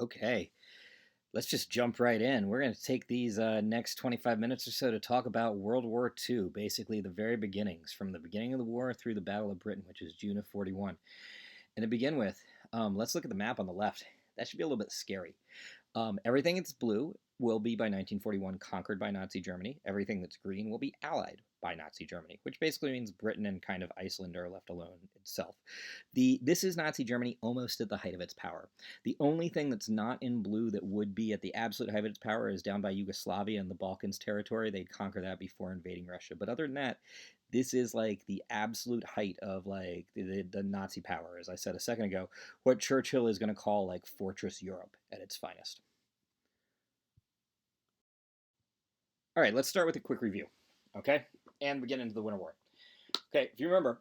Okay, let's just jump right in. We're going to take these next 25 minutes or so to talk about World War II, basically the very beginnings, from the beginning of the war through the Battle of Britain, which is June of 41. And to begin with, let's look at the map on the left. That should be a little bit scary. Everything that's blue will be by 1941 conquered by Nazi Germany. Everything that's green will be allied by Nazi Germany, which basically means Britain and kind of Iceland are left alone itself. This is Nazi Germany almost at the height of its power. The only thing that's not in blue that would be at the absolute height of its power is down by Yugoslavia and the Balkans territory. They'd conquer that before invading Russia. But other than that, this is like the absolute height of like the Nazi power, as I said a second ago, what Churchill is going to call like Fortress Europe at its finest. All right, let's start with a quick review, okay? And we get into the Winter War. Okay, if you remember,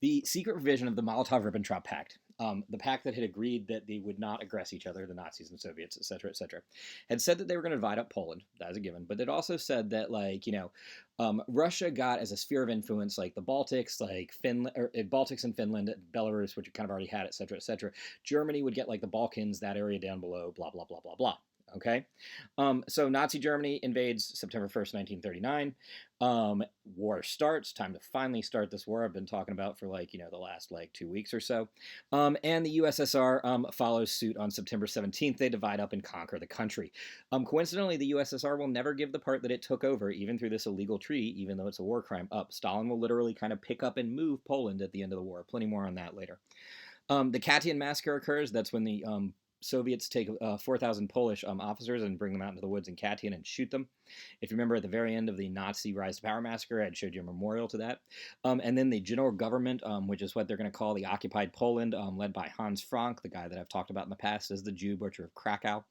the secret revision of the Molotov-Ribbentrop Pact, the pact that had agreed that they would not aggress each other, the Nazis and Soviets, etc., had said that they were going to divide up Poland. That is a given. But it also said that, Russia got as a sphere of influence, like the Baltics, like Finland, or Baltics and Finland, Belarus, which it kind of already had, etc. Germany would get like the Balkans, that area down below, blah blah blah blah blah. Okay, so Nazi Germany invades September 1st, 1939. War starts. Time to finally start this war I've been talking about for the last 2 weeks or so. And the USSR follows suit on September 17th. They divide up and conquer the country. Coincidentally, the USSR will never give the part that it took over, even through this illegal treaty, even though it's a war crime, up. Stalin will literally kind of pick up and move Poland at the end of the war. Plenty more on that later. The Katyn massacre occurs. That's when the Soviets take 4,000 Polish officers and bring them out into the woods in Katyn and shoot them. If you remember, at the very end of the Nazi Rise to Power massacre, I showed you a memorial to that. And then the general government, which is what they're going to call the occupied Poland, led by Hans Frank, the guy that I've talked about in the past as the Jew butcher of Krakow.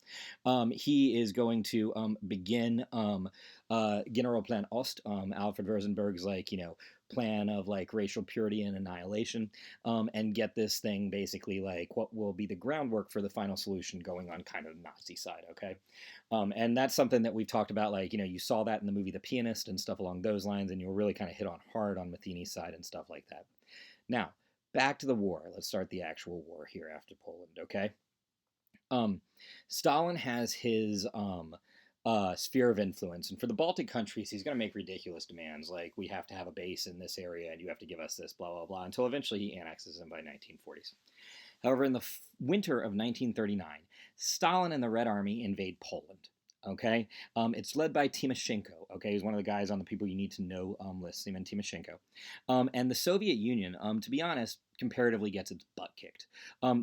He is going to begin Generalplan Ost, Alfred Rosenberg's plan of racial purity and annihilation, and get this thing basically what will be the groundwork for the final solution going on kind of the Nazi side, okay? And that's something that we've talked about, you saw that in the movie The Pianist and stuff along those lines, and you'll really kind of hit on hard on Matheny's side and stuff like that. Now, back to the war. Let's start the actual war here after Poland, okay? Stalin has his sphere of influence. And for the Baltic countries, he's going to make ridiculous demands, like we have to have a base in this area and you have to give us this, blah, blah, blah, until eventually he annexes them by 1940s. However, in the winter of 1939, Stalin and the Red Army invade Poland. Okay, it's led by Timoshenko. Okay, he's one of the guys on the people you need to know list, Seaman Timoshenko. And the Soviet Union, to be honest, comparatively gets its butt kicked.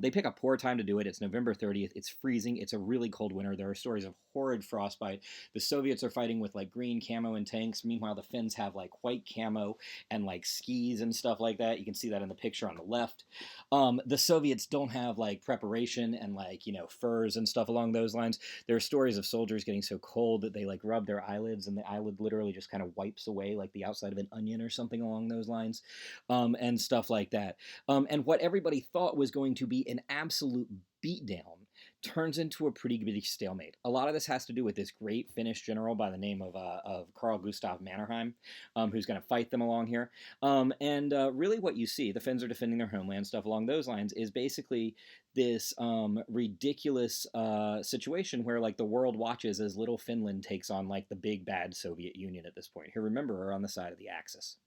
They pick a poor time to do it. It's November 30th. It's freezing. It's a really cold winter. There are stories of horrid frostbite. The Soviets are fighting with green camo and tanks. Meanwhile, the Finns have white camo and skis and stuff like that. You can see that in the picture on the left. The Soviets don't have preparation and furs and stuff along those lines. There are stories of soldiers getting so cold that they rub their eyelids and the eyelid literally just kind of wipes away like the outside of an onion or something along those lines, and stuff like that. And what everybody thought was going to be an absolute beatdown turns into a pretty big stalemate. A lot of this has to do with this great Finnish general by the name of Carl Gustav Mannerheim, who's going to fight them along here. And really what you see, the Finns are defending their homeland, stuff along those lines, is basically this ridiculous situation where the world watches as little Finland takes on the big bad Soviet Union at this point. Here, remember, are on the side of the Axis.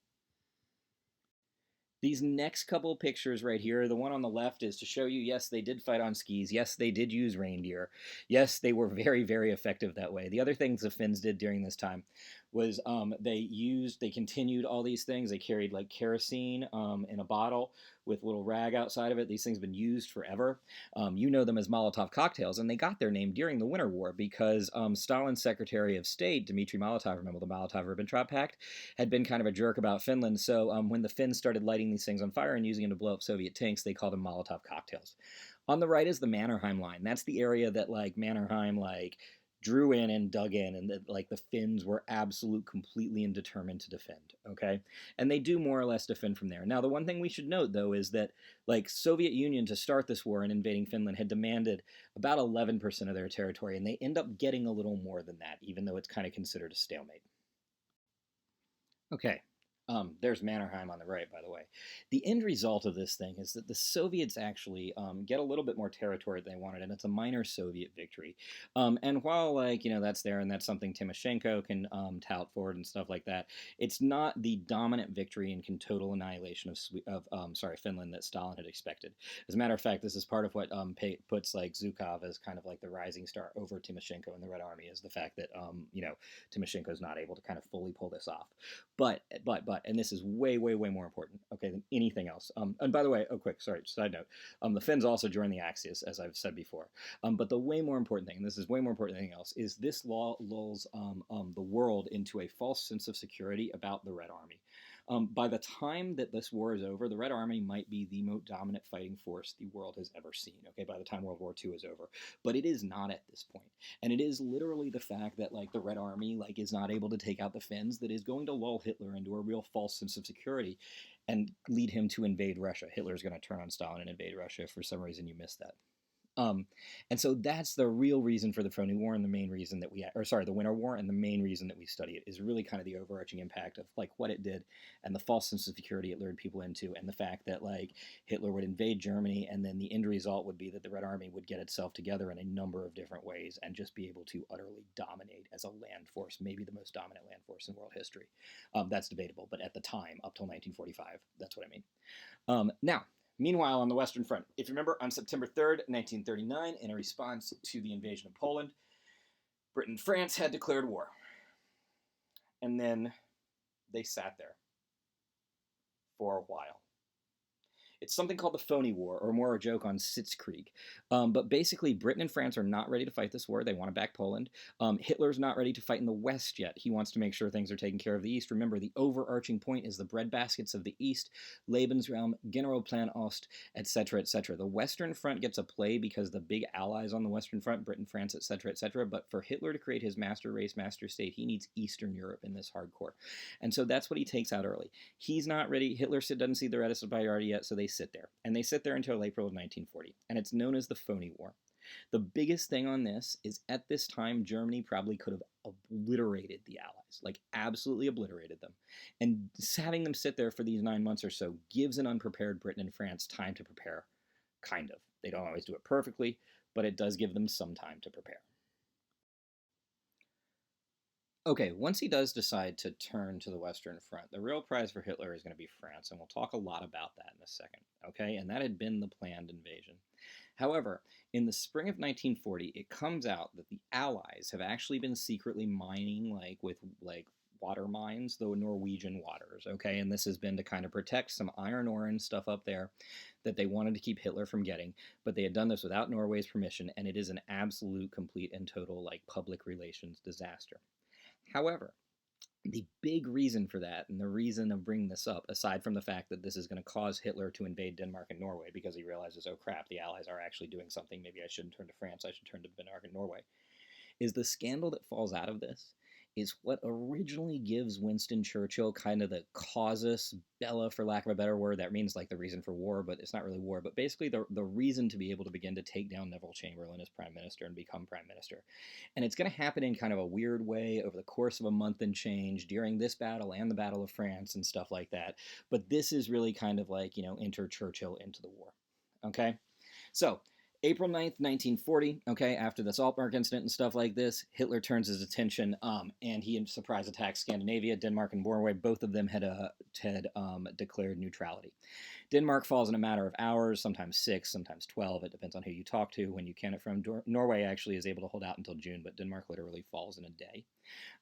These next couple pictures right here, the one on the left is to show you, yes, they did fight on skis. Yes, they did use reindeer. Yes, they were very, very effective that way. The other things the Finns did during this time was they continued all these things. They carried kerosene in a bottle with a little rag outside of it. These things have been used forever. You know them as Molotov cocktails, and they got their name during the Winter War because Stalin's Secretary of State, Dmitry Molotov, remember the Molotov-Ribbentrop Pact, had been kind of a jerk about Finland. So when the Finns started lighting these things on fire and using them to blow up Soviet tanks, they called them Molotov cocktails. On the right is the Mannerheim line. That's the area that Mannerheim drew in and dug in, and that the Finns were completely and determined to defend, okay? And they do more or less defend from there. Now, the one thing we should note, though, is that Soviet Union, to start this war and invading Finland, had demanded about 11% of their territory, and they end up getting a little more than that, even though it's kind of considered a stalemate. Okay, There's Mannerheim on the right, by the way. The end result of this thing is that the Soviets actually get a little bit more territory than they wanted, and it's a minor Soviet victory. And while, like, that's there, and that's something Timoshenko can tout forward and stuff like that, it's not the dominant victory and total annihilation of Finland that Stalin had expected. As a matter of fact, this is part of what puts like Zhukov as kind of like the rising star over Timoshenko in the Red Army, is the fact that Timoshenko is not able to kind of fully pull this off. But, and this is way, way, way more important, okay, than anything else. And by the way, side note, the Finns also joined the Axis, as I've said before. But the way more important thing, and this is way more important than anything else, is this law lulls the world into a false sense of security about the Red Army. By the time that this war is over, the Red Army might be the most dominant fighting force the world has ever seen, okay, by the time World War II is over. But it is not at this point. And it is literally the fact that, like, the Red Army, like, is not able to take out the Finns that is going to lull Hitler into a real false sense of security and lead him to invade Russia. Hitler is going to turn on Stalin and invade Russia. If for some reason you missed that. And so that's the real reason for the Phony War, and the main reason that the Winter War, and the main reason that we study it is really kind of the overarching impact of like what it did, and the false sense of security it lured people into, and the fact that like Hitler would invade Germany, and then the end result would be that the Red Army would get itself together in a number of different ways and just be able to utterly dominate as a land force, maybe the most dominant land force in world history. That's debatable, but at the time, up till 1945, that's what I mean. Now, meanwhile, on the Western Front, if you remember, on September 3rd, 1939, in a response to the invasion of Poland, Britain and France had declared war. And then they sat there for a while. It's something called the Phony War, or more a joke on Sitzkrieg. But basically, Britain and France are not ready to fight this war. They want to back Poland. Hitler's not ready to fight in the West yet. He wants to make sure things are taken care of the East. Remember, the overarching point is the breadbaskets of the East, Lebensraum, Generalplan Ost, etc., etc. The Western Front gets a play because the big allies on the Western Front, Britain, France, etc., etc. But for Hitler to create his master race, master state, he needs Eastern Europe in this hardcore. And so that's what he takes out early. He's not ready. Hitler doesn't see the red as a priority yet, so they sit there. And they sit there until April of 1940. And it's known as the Phony War. The biggest thing on this is at this time, Germany probably could have obliterated the Allies, like absolutely obliterated them. And having them sit there for these 9 months or so gives an unprepared Britain and France time to prepare, kind of. They don't always do it perfectly, but it does give them some time to prepare. Okay, once he does decide to turn to the Western Front, the real prize for Hitler is going to be France, and we'll talk a lot about that in a second, okay? And that had been the planned invasion. However, in the spring of 1940, it comes out that the Allies have actually been secretly mining, with water mines, the Norwegian waters, okay? And this has been to kind of protect some iron ore and stuff up there that they wanted to keep Hitler from getting, but they had done this without Norway's permission, and it is an absolute, complete, and total, public relations disaster. However, the big reason for that, and the reason of bringing this up, aside from the fact that this is going to cause Hitler to invade Denmark and Norway because he realizes, oh crap, the Allies are actually doing something, maybe I shouldn't turn to France, I should turn to Denmark and Norway, is the scandal that falls out of this is what originally gives Winston Churchill kind of the casus belli, for lack of a better word. That means the reason for war, but it's not really war. But basically the reason to be able to begin to take down Neville Chamberlain as prime minister and become prime minister. And it's going to happen in kind of a weird way over the course of a month and change during this battle and the Battle of France and stuff like that. But this is really kind of enter Churchill into the war. Okay? So, April 9th, 1940, okay, after the Saltmark incident and stuff like this, Hitler turns his attention, and he surprise attacks Scandinavia. Denmark and Norway, both of them had declared neutrality. Denmark falls in a matter of hours, sometimes 6, sometimes 12. It depends on who you talk to, when you can it from. Norway actually is able to hold out until June, but Denmark literally falls in a day.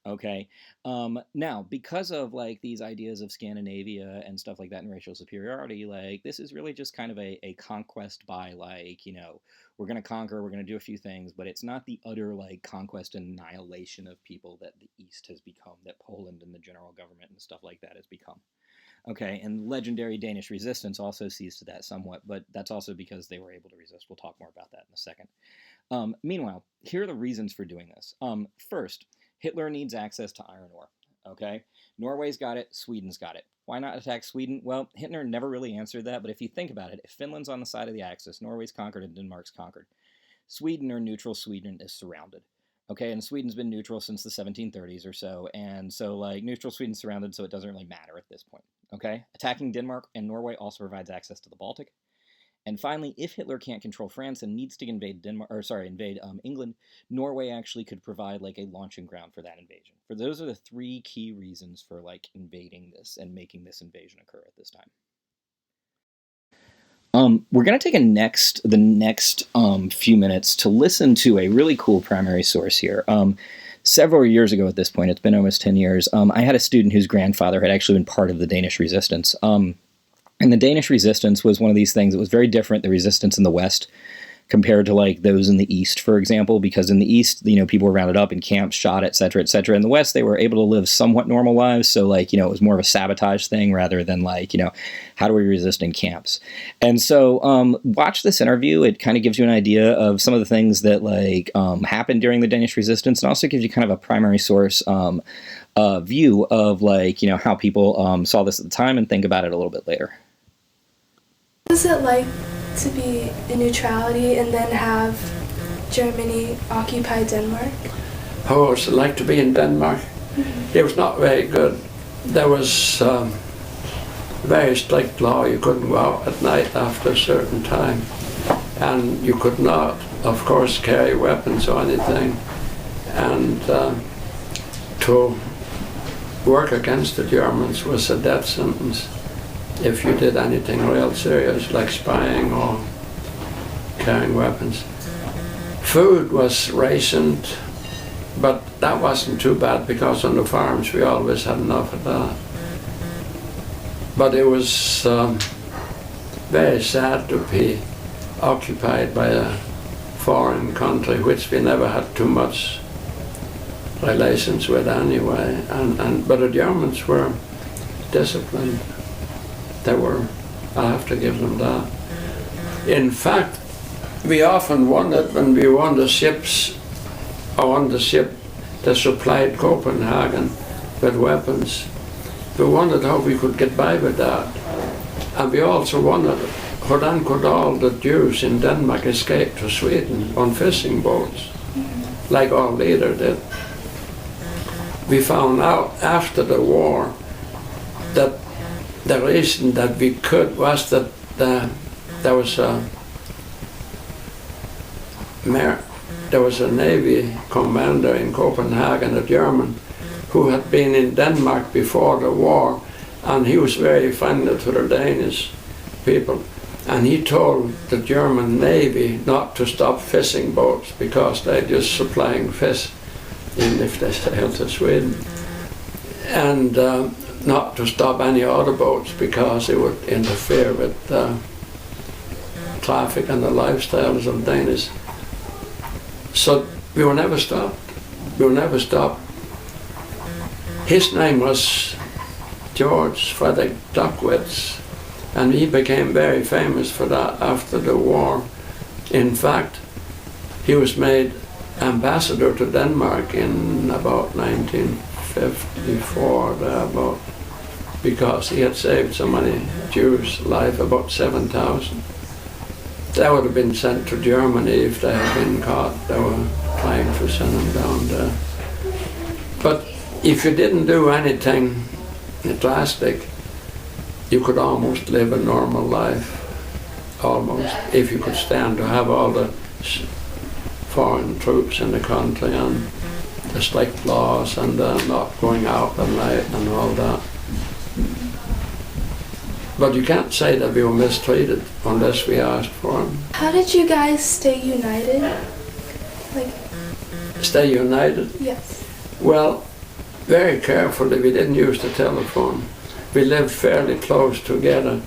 Okay. Now, because of these ideas of Scandinavia and stuff like that and racial superiority, this is really just kind of a conquest by we're going to conquer, we're going to do a few things, but it's not the utter conquest and annihilation of people that the East has become, that Poland and the general government and stuff like that has become. Okay, and legendary Danish resistance also sees to that somewhat, but that's also because they were able to resist. We'll talk more about that in a second. Meanwhile, here are the reasons for doing this. First, Hitler needs access to iron ore. Okay, Norway's got it, Sweden's got it. Why not attack Sweden? Well, Hitler never really answered that, but if you think about it, if Finland's on the side of the Axis, Norway's conquered and Denmark's conquered. Sweden, or neutral Sweden, is surrounded. Okay, and Sweden's been neutral since the 1730s or so, and so like neutral Sweden's surrounded, so it doesn't really matter at this point. Okay, attacking Denmark and Norway also provides access to the Baltic. And finally, if Hitler can't control France and needs to invade England, Norway actually could provide like a launching ground for that invasion. For those are the three key reasons for like invading this and making this invasion occur at this time. We're going to take the next few minutes to listen to a really cool primary source here. Several years ago at this point, it's been almost 10 years, I had a student whose grandfather had actually been part of the Danish resistance. And the Danish resistance was one of these things that was very different, the resistance in the West, compared to like those in the East, for example, because in the East, people were rounded up in camps, shot, etc., etc. In the West, they were able to live somewhat normal lives. So like, it was more of a sabotage thing rather than like, how do we resist in camps? And so watch this interview. It kind of gives you an idea of some of the things that like happened during the Danish resistance, and also gives you kind of a primary source view of like, how people saw this at the time and think about it a little bit later. What was it like to be in neutrality and then have Germany occupy Denmark? How was it like to be in Denmark? It was not very good. There was very strict law. You couldn't go out at night after a certain time. And you could not, of course, carry weapons or anything. And to work against the Germans was a death sentence if you did anything real serious, like spying or carrying weapons. Food was rationed, but that wasn't too bad because on the farms we always had enough of that. But it was very sad to be occupied by a foreign country, which we never had too much relations with anyway. But the Germans were disciplined. They were, I have to give them that. In fact, we often wondered when we were on the ships, or on the ship that supplied Copenhagen with weapons, we wondered how we could get by with that. And we also wondered how then could all the Jews in Denmark escape to Sweden on fishing boats, like our leader did. We found out after the war that the reason that we could was that there was a Navy commander in Copenhagen, a German, who had been in Denmark before the war, and he was very friendly to the Danish people. And he told the German Navy not to stop fishing boats because they're just supplying fish, even if they sail to Sweden. And not to stop any other boats because it would interfere with traffic and the lifestyles of Danish. So we were never stopped. We were never stopped. His name was George Frederick Duckwitz, and he became very famous for that after the war. In fact, he was made ambassador to Denmark in about 1954, thereabout, because he had saved so many Jews' lives, about 7,000. They would have been sent to Germany if they had been caught. They were trying to send them down there. But if you didn't do anything drastic, you could almost live a normal life, almost, if you could stand to have all the foreign troops in the country and the strict laws and not going out at night and all that. But you can't say that we were mistreated unless we asked for them. How did you guys stay united? Stay united? Yes. Well, very carefully. We didn't use the telephone. We lived fairly close together,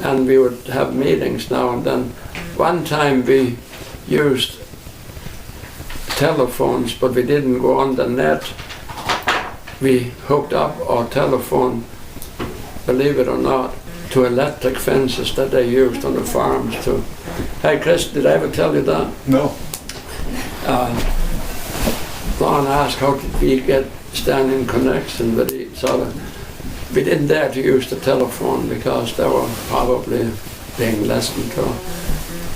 and we would have meetings now and then. One time we used telephones, but we didn't go on the net. We hooked up our telephone, believe it or not, to electric fences that they used on the farms too. Hey Chris, did I ever tell you that? No. Ron asked how did we get standing connection with each other. We didn't dare to use the telephone because they were probably being listened to.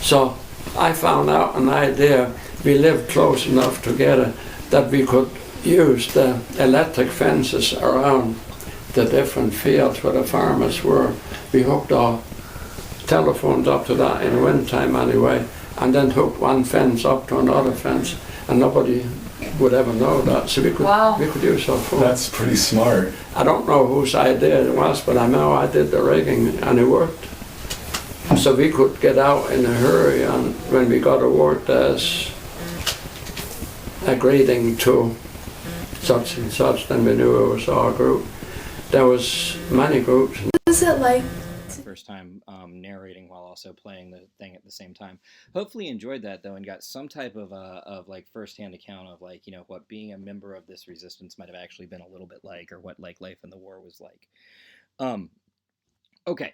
So I found out an idea. We lived close enough together that we could use the electric fences around the different fields where the farmers were. We hooked our telephones up to that in the wintertime anyway, and then hooked one fence up to another fence, and nobody would ever know that. So we could use our phone. That's pretty smart. I don't know whose idea it was, but I know I did the rigging and it worked. So we could get out in a hurry, and when we got a word as a greeting to such and such, then we knew it was our group. There was many groups. What is it like? First time narrating while also playing the thing at the same time. Hopefully you enjoyed that though, and got some type of like firsthand account of like, you know, what being a member of this resistance might have actually been a little bit like, or what like life in the war was like. Okay.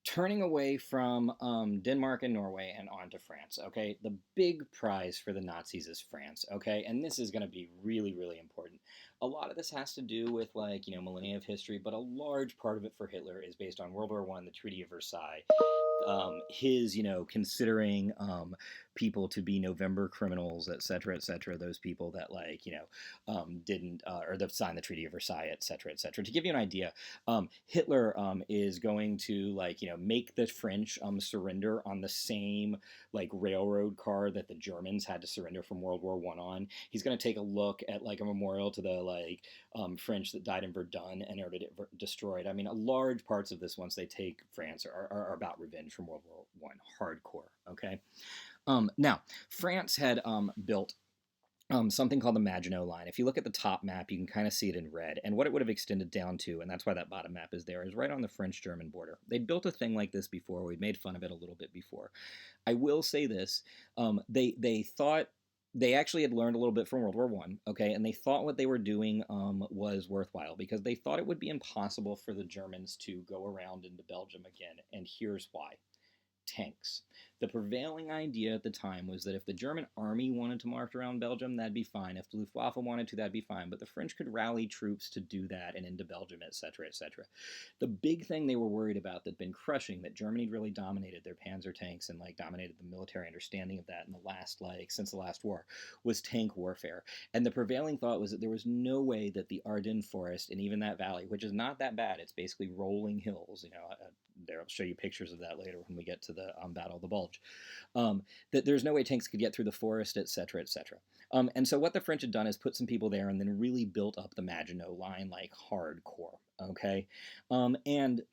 Turning away from Denmark and Norway and on to France, okay? The big prize for the Nazis is France, okay? And this is going to be really, really important. A lot of this has to do with, like, you know, millennia of history, but a large part of it for Hitler is based on World War I, the Treaty of Versailles. His, you know, considering people to be November criminals, et cetera, those people that, like, you know, didn't, or that signed the Treaty of Versailles, et cetera, et cetera. To give you an idea, Hitler is going to, like, you know, make the French surrender on the same, like, railroad car that the Germans had to surrender from World War I on. He's going to take a look at, like, a memorial to the, like, French that died in Verdun and ordered it destroyed. I mean, large parts of this, once they take France, are about revenge from World War I, hardcore, okay? Now, France had built something called the Maginot Line. If you look at the top map, you can kind of see it in red. And what it would have extended down to, and that's why that bottom map is there, is right on the French-German border. They'd built a thing like this before. We'd made fun of it a little bit before. I will say this. They thought... They actually had learned a little bit from World War I, okay, and they thought what they were doing was worthwhile, because they thought it would be impossible for the Germans to go around into Belgium again, and here's why. Tanks. The prevailing idea at the time was that if the German army wanted to march around Belgium, that'd be fine. If the Luftwaffe wanted to, that'd be fine. But the French could rally troops to do that and into Belgium, etc., etc. The big thing they were worried about that'd been crushing, that Germany really dominated their Panzer tanks and, like, dominated the military understanding of that in the last, like, since the last war, was tank warfare. And the prevailing thought was that there was no way that the Ardennes forest and even that valley, which is not that bad, it's basically rolling hills, you know, there, I'll show you pictures of that later when we get to the Battle of the Bulge, that there's no way tanks could get through the forest, etc., etc. And so what the French had done is put some people there and then really built up the Maginot Line like hardcore, okay? And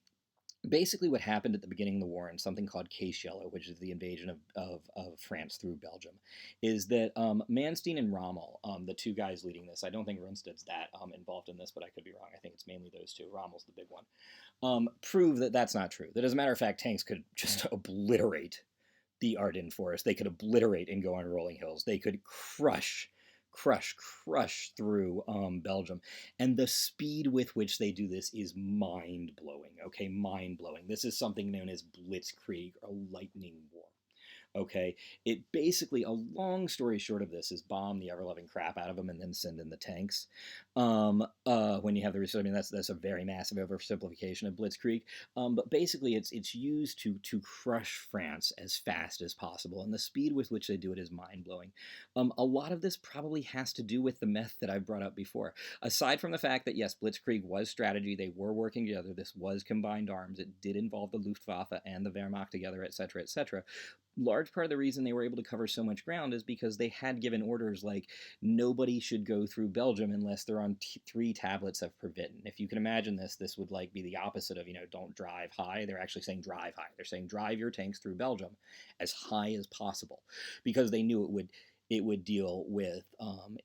basically what happened at the beginning of the war in something called Case Yellow, which is the invasion of France through Belgium, is that Manstein and Rommel, the two guys leading this, I don't think Rundsted's that involved in this, but I could be wrong. I think it's mainly those two. Rommel's the big one. Prove that that's not true. That, as a matter of fact, tanks could just obliterate the Ardennes forest. They could obliterate and go on rolling hills. They could crush through Belgium. And the speed with which they do this is mind-blowing, okay? Mind-blowing. This is something known as Blitzkrieg, or lightning war. Okay, it basically, a long story short of this, is bomb the ever-loving crap out of them and then send in the tanks. When you have the, I mean, that's a very massive oversimplification of Blitzkrieg. But basically, it's used to crush France as fast as possible, and the speed with which they do it is mind-blowing. A lot of this probably has to do with the myth that I've brought up before. Aside from the fact that, yes, Blitzkrieg was strategy, they were working together, this was combined arms, it did involve the Luftwaffe and the Wehrmacht together, etc., etc. Large part of the reason they were able to cover so much ground is because they had given orders like nobody should go through Belgium unless they're on 3 tablets of forbidden. If you can imagine this, this would like be the opposite of, you know, don't drive high. They're actually saying drive high. They're saying drive your tanks through Belgium as high as possible, because they knew it would deal with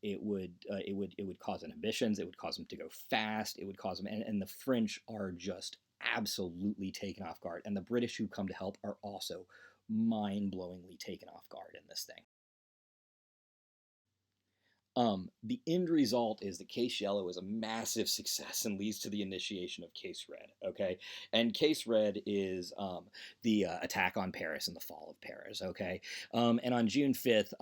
it would cause inhibitions, it would cause them to go fast, it would cause them, and the French are just absolutely taken off guard, and the British who come to help are also mind-blowingly taken off guard in this thing. The end result is that Case Yellow is a massive success and leads to the initiation of Case Red, okay? And Case Red is the attack on Paris and the fall of Paris, okay? And on June 5th,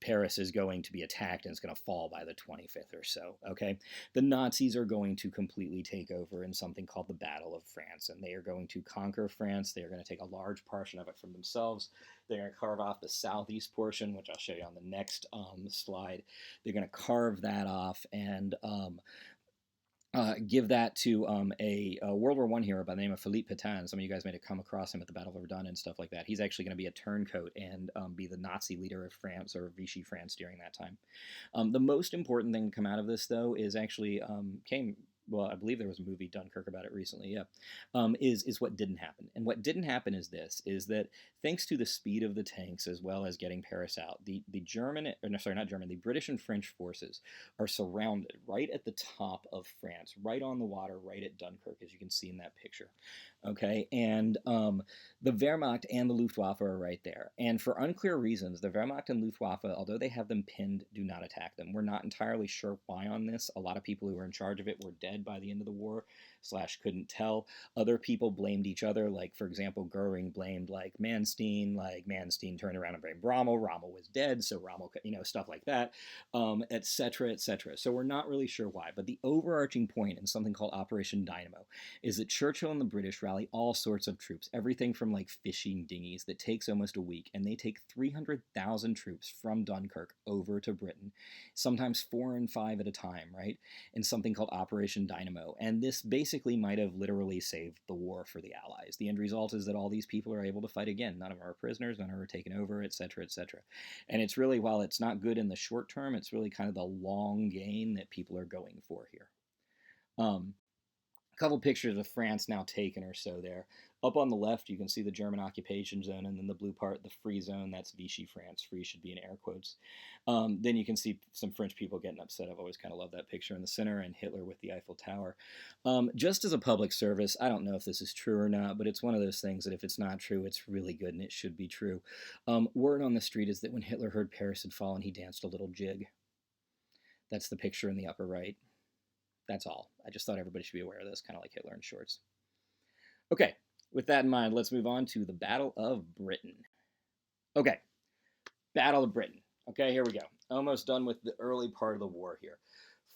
Paris is going to be attacked and it's going to fall by the 25th or so, okay? The Nazis are going to completely take over in something called the Battle of France, and they are going to conquer France. They are going to take a large portion of it for themselves. They're going to carve off the southeast portion, which I'll show you on the next slide. They're going to carve that off and give that to a World War I hero by the name of Philippe Pétain. Some of you guys may have come across him at the Battle of Verdun and stuff like that. He's actually going to be a turncoat and be the Nazi leader of France, or Vichy France, during that time. The most important thing to come out of this, though, is actually well, I believe there was a movie, Dunkirk, about it recently, is what didn't happen. And what didn't happen is this, is that thanks to the speed of the tanks as well as getting Paris out, the British and French forces are surrounded right at the top of France, right on the water, right at Dunkirk, as you can see in that picture. Okay, and the Wehrmacht and the Luftwaffe are right there. And for unclear reasons, the Wehrmacht and Luftwaffe, although they have them pinned, do not attack them. We're not entirely sure why on this. A lot of people who were in charge of it were dead by the end of the war, / couldn't tell. Other people blamed each other, like, for example, Goering blamed, like, Manstein turned around and blamed Rommel. Rommel was dead, so Rommel, stuff like that, etc., etc. So we're not really sure why. But the overarching point in something called Operation Dynamo is that Churchill and the British rally all sorts of troops, everything from, like, fishing dinghies that takes almost a week, and they take 300,000 troops from Dunkirk over to Britain, sometimes 4 and 5 at a time, right, in something called Operation Dynamo. And this basically might have literally saved the war for the Allies. The end result is that all these people are able to fight again. None of them are prisoners, none of them are taken over, etc., etc. And it's really, while it's not good in the short term, it's really kind of the long gain that people are going for here. A couple pictures of France now taken or so there. Up on the left, you can see the German occupation zone, and then the blue part, the free zone, that's Vichy France. Free should be in air quotes. Then you can see some French people getting upset. I've always kind of loved that picture in the center, and Hitler with the Eiffel Tower. Just as a public service, I don't know if this is true or not, but it's one of those things that if it's not true, it's really good, and it should be true. Word on the street is that when Hitler heard Paris had fallen, he danced a little jig. That's the picture in the upper right. That's all. I just thought everybody should be aware of this, kind of like Hitler in shorts. Okay, with that in mind, let's move on to the Battle of Britain. Okay, Battle of Britain. Okay, here we go. Almost done with the early part of the war here.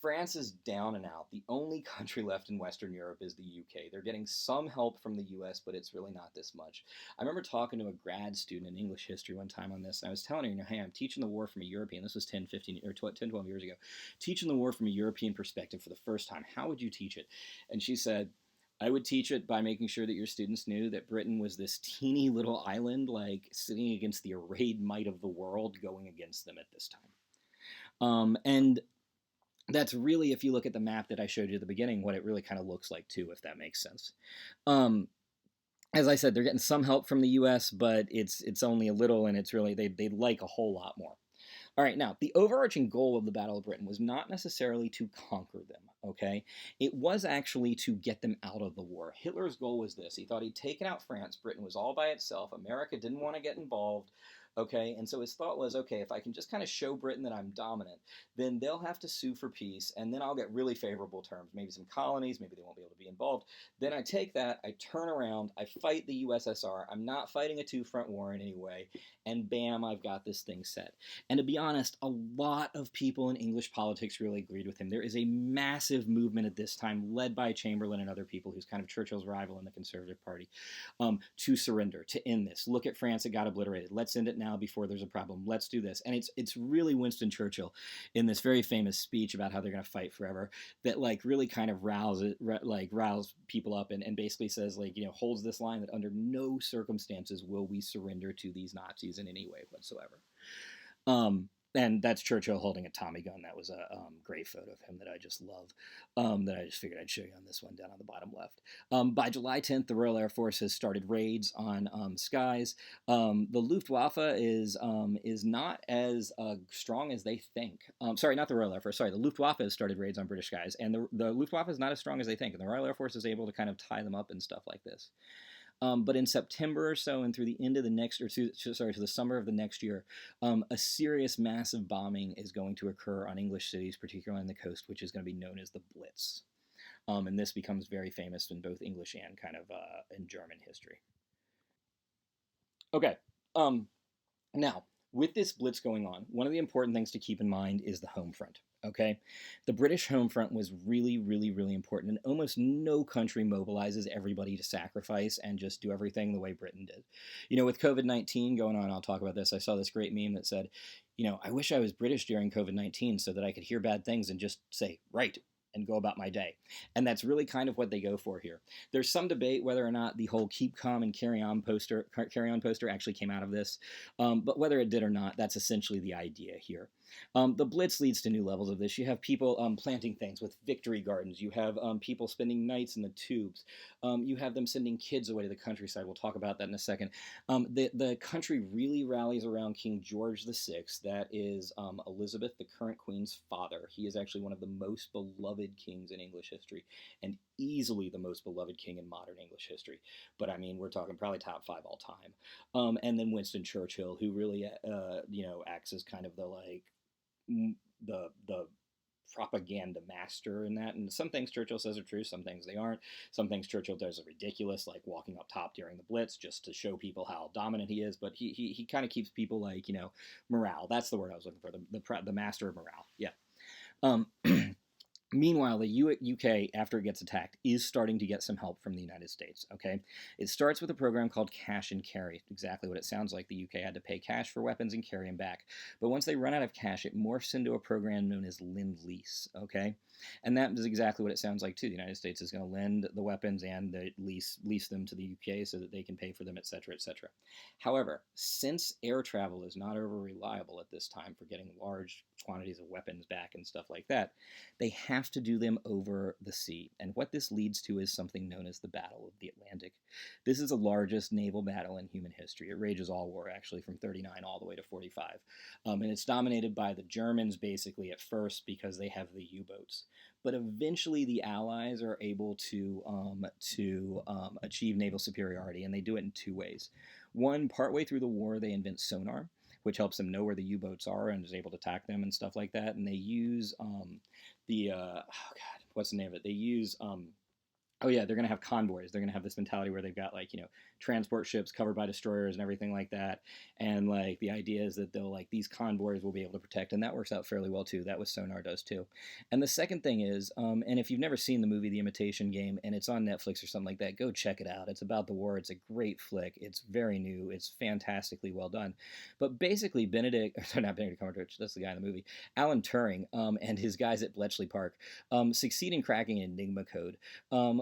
France is down and out. The only country left in Western Europe is the UK. They're getting some help from the US, but it's really not this much. I remember talking to a grad student in English history one time on this, and I was telling her, hey, I'm teaching the war from a European, this was 10, 12 years ago, teaching the war from a European perspective for the first time. How would you teach it? And she said, I would teach it by making sure that your students knew that Britain was this teeny little island, like sitting against the arrayed might of the world, going against them at this time. And that's really, if you look at the map that I showed you at the beginning, what it really kind of looks like too, if that makes sense. As I said, they're getting some help from the U.S., but it's only a little, and it's really, they'd like a whole lot more. All right, now, the overarching goal of the Battle of Britain was not necessarily to conquer them, okay? It was actually to get them out of the war. Hitler's goal was this. He thought he'd taken out France. Britain was all by itself. America didn't want to get involved. Okay, and so his thought was, okay, if I can just kind of show Britain that I'm dominant, then they'll have to sue for peace, and then I'll get really favorable terms, maybe some colonies, maybe they won't be able to be involved. Then I take that, I turn around, I fight the USSR, I'm not fighting a two-front war in any way, and bam, I've got this thing set. And to be honest, a lot of people in English politics really agreed with him. There is a massive movement at this time, led by Chamberlain and other people, who's kind of Churchill's rival in the Conservative Party, to surrender, to end this. Look at France, it got obliterated. Let's end it now before there's a problem. Let's do this. And it's really Winston Churchill in this very famous speech about how they're going to fight forever that like really kind of riles people up and basically says, like, you know, holds this line that under no circumstances will we surrender to these Nazis in any way whatsoever. And that's Churchill holding a Tommy gun. That was a great photo of him that I just love, that I just figured I'd show you on this one down on the bottom left. By July 10th, the Royal Air Force has started raids on skies. The Luftwaffe is not as strong as they think. Sorry, not the Royal Air Force. Sorry, the Luftwaffe has started raids on British skies, and the Luftwaffe is not as strong as they think, and the Royal Air Force is able to kind of tie them up and stuff like this. But in September or so, and through the end of the next, to the summer of the next year, a serious, massive bombing is going to occur on English cities, particularly on the coast, which is going to be known as the Blitz. And this becomes very famous in both English and kind of in German history. Okay. Now, With this blitz going on, one of the important things to keep in mind is the home front. Okay, the British home front was really, really, really important, and almost no country mobilizes everybody to sacrifice and just do everything the way Britain did. With COVID-19 going on, I'll talk about this. I saw this great meme that said, I wish I was British during COVID-19 so that I could hear bad things and just say, right, and go about my day. And that's really kind of what they go for here. There's some debate whether or not the whole "keep calm and carry on" poster actually came out of this, but whether it did or not, that's essentially the idea here. The Blitz leads to new levels of this. You have people planting things with victory gardens. You have people spending nights in the tubes. You have them sending kids away to the countryside. We'll talk about that in a second. The country really rallies around King George VI. That is Elizabeth, the current queen's father. He is actually one of the most beloved kings in English history, and easily the most beloved king in modern English history. But I mean, we're talking probably top 5 all time. And then Winston Churchill, who really, acts as kind of the propaganda master in that. And some things Churchill says are true, some things they aren't. Some things Churchill does are ridiculous, like walking up top during the Blitz just to show people how dominant he is. But he kind of keeps people morale. That's the word I was looking for. The master of morale. Yeah. Meanwhile, the UK, after it gets attacked, is starting to get some help from the United States, okay? It starts with a program called Cash and Carry, exactly what it sounds like. The UK had to pay cash for weapons and carry them back. But once they run out of cash, it morphs into a program known as Lend-Lease, okay? And that is exactly what it sounds like, too. The United States is going to lend the weapons and lease them to the UK so that they can pay for them, etc., etc. However, since air travel is not over reliable at this time for getting large quantities of weapons back and stuff like that, they have to do them over the sea. And what this leads to is something known as the Battle of the Atlantic. This is the largest naval battle in human history. It rages all war, actually, from 39 all the way to 45. And it's dominated by the Germans, basically, at first, because they have the U-boats. But eventually the Allies are able to achieve naval superiority, and they do it in 2 ways. One, partway through the war, they invent sonar, which helps them know where the U-boats are and is able to attack them and stuff like that. And they use what's the name of it? They use they're going to have convoys. They're going to have this mentality where they've got transport ships covered by destroyers and everything like that. And the idea is that they'll these convoys will be able to protect, and that works out fairly well too. That was sonar does too. And the second thing is, and if you've never seen the movie The Imitation Game and it's on Netflix or something like that, go check it out. It's about the war. It's a great flick. It's very new. It's fantastically well done. But basically, not Benedict Cumberbatch, that's the guy in the movie, Alan Turing, and his guys at Bletchley Park succeed in cracking an Enigma code,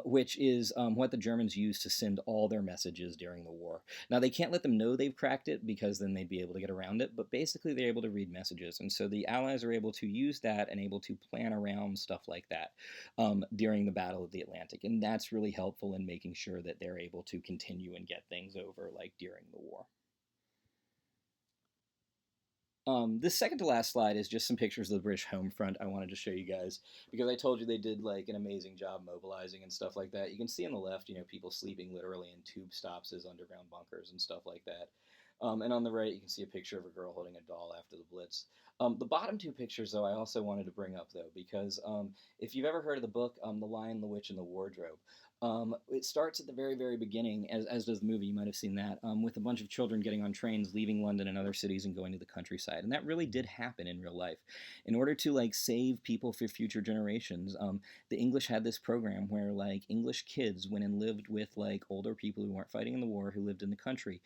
which is what the Germans use to send all their messages during the war. Now, they can't let them know they've cracked it because then they'd be able to get around it, but basically they're able to read messages. And so the Allies are able to use that and able to plan around stuff like that during the Battle of the Atlantic. And that's really helpful in making sure that they're able to continue and get things over during the war. This second to last slide is just some pictures of the British home front I wanted to show you guys, because I told you they did an amazing job mobilizing and stuff like that. You can see on the left, people sleeping literally in tube stops as underground bunkers and stuff like that. And on the right, you can see a picture of a girl holding a doll after the Blitz. The bottom 2 pictures, though, I also wanted to bring up, though, because if you've ever heard of the book The Lion, the Witch, and the Wardrobe, it starts at the very, very beginning, as does the movie, you might have seen that, with a bunch of children getting on trains, leaving London and other cities and going to the countryside. And that really did happen in real life. In order to, save people for future generations, the English had this program where, English kids went and lived with, older people who weren't fighting in the war, who lived in the country,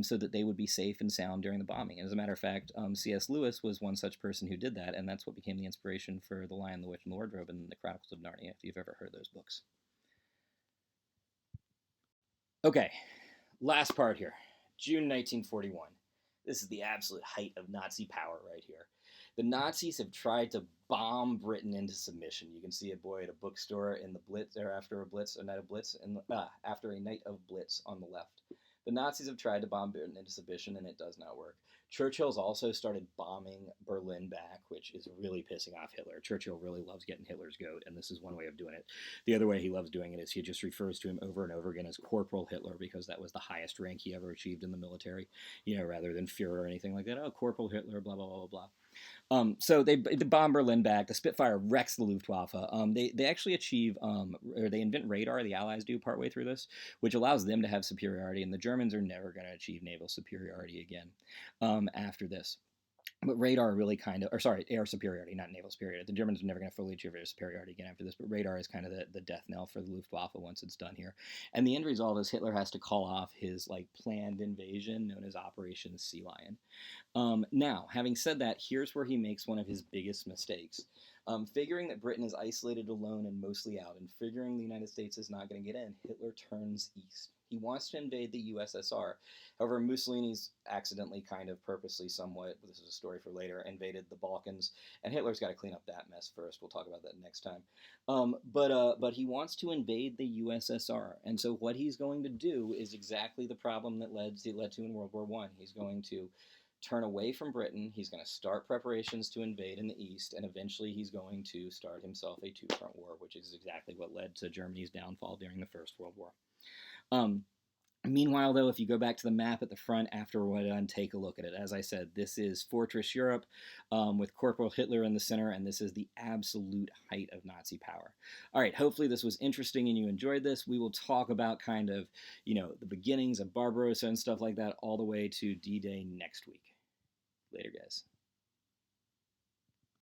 so that they would be safe and sound during the bombing. And as a matter of fact, C.S. Lewis was one such person who did that, and that's what became the inspiration for The Lion, the Witch, and the Wardrobe and the Chronicles of Narnia, if you've ever heard those books. Okay, last part here. June 1941. This is the absolute height of Nazi power right here. The Nazis have tried to bomb Britain into submission. You can see a boy at a bookstore in the Blitz, or after a night of Blitz on the left. The Nazis have tried to bomb Britain into submission, and it does not work. Churchill's also started bombing Berlin back, which is really pissing off Hitler. Churchill really loves getting Hitler's goat, and this is one way of doing it. The other way he loves doing it is he just refers to him over and over again as Corporal Hitler, because that was the highest rank he ever achieved in the military, rather than Führer or anything like that. Oh, Corporal Hitler, blah, blah, blah, blah, blah. So they bomb Berlin back. The Spitfire wrecks the Luftwaffe. They actually achieve, or they invent radar, the Allies do partway through this, which allows them to have superiority, and the Germans are never going to achieve naval superiority again after this. But radar really kind of, or sorry, air superiority, not naval superiority. The Germans are never going to fully achieve air superiority again after this, but radar is kind of the death knell for the Luftwaffe once it's done here. And the end result is Hitler has to call off his like planned invasion known as Operation Sea Lion. Now, having said that, here's where he makes one of his biggest mistakes. Figuring that Britain is isolated, alone, and mostly out, and figuring the United States is not going to get in, Hitler turns east. He wants to invade the USSR. However, Mussolini's accidentally, kind of purposely, somewhat, this is a story for later, invaded the Balkans, and Hitler's got to clean up that mess first. We'll talk about that next time. But he wants to invade the USSR, and so what he's going to do is exactly the problem that led to in World War I. He's going to turn away from Britain. He's going to start preparations to invade in the east, and eventually he's going to start himself a two-front war, which is exactly what led to Germany's downfall during the First World War. Meanwhile, though, if you go back to the map at the front after we're done, take a look at it. As I said, this is Fortress Europe with Corporal Hitler in the center, and this is the absolute height of Nazi power. All right, hopefully this was interesting and you enjoyed this. We will talk about kind of, the beginnings of Barbarossa and stuff like that all the way to D-Day next week. Later, guys.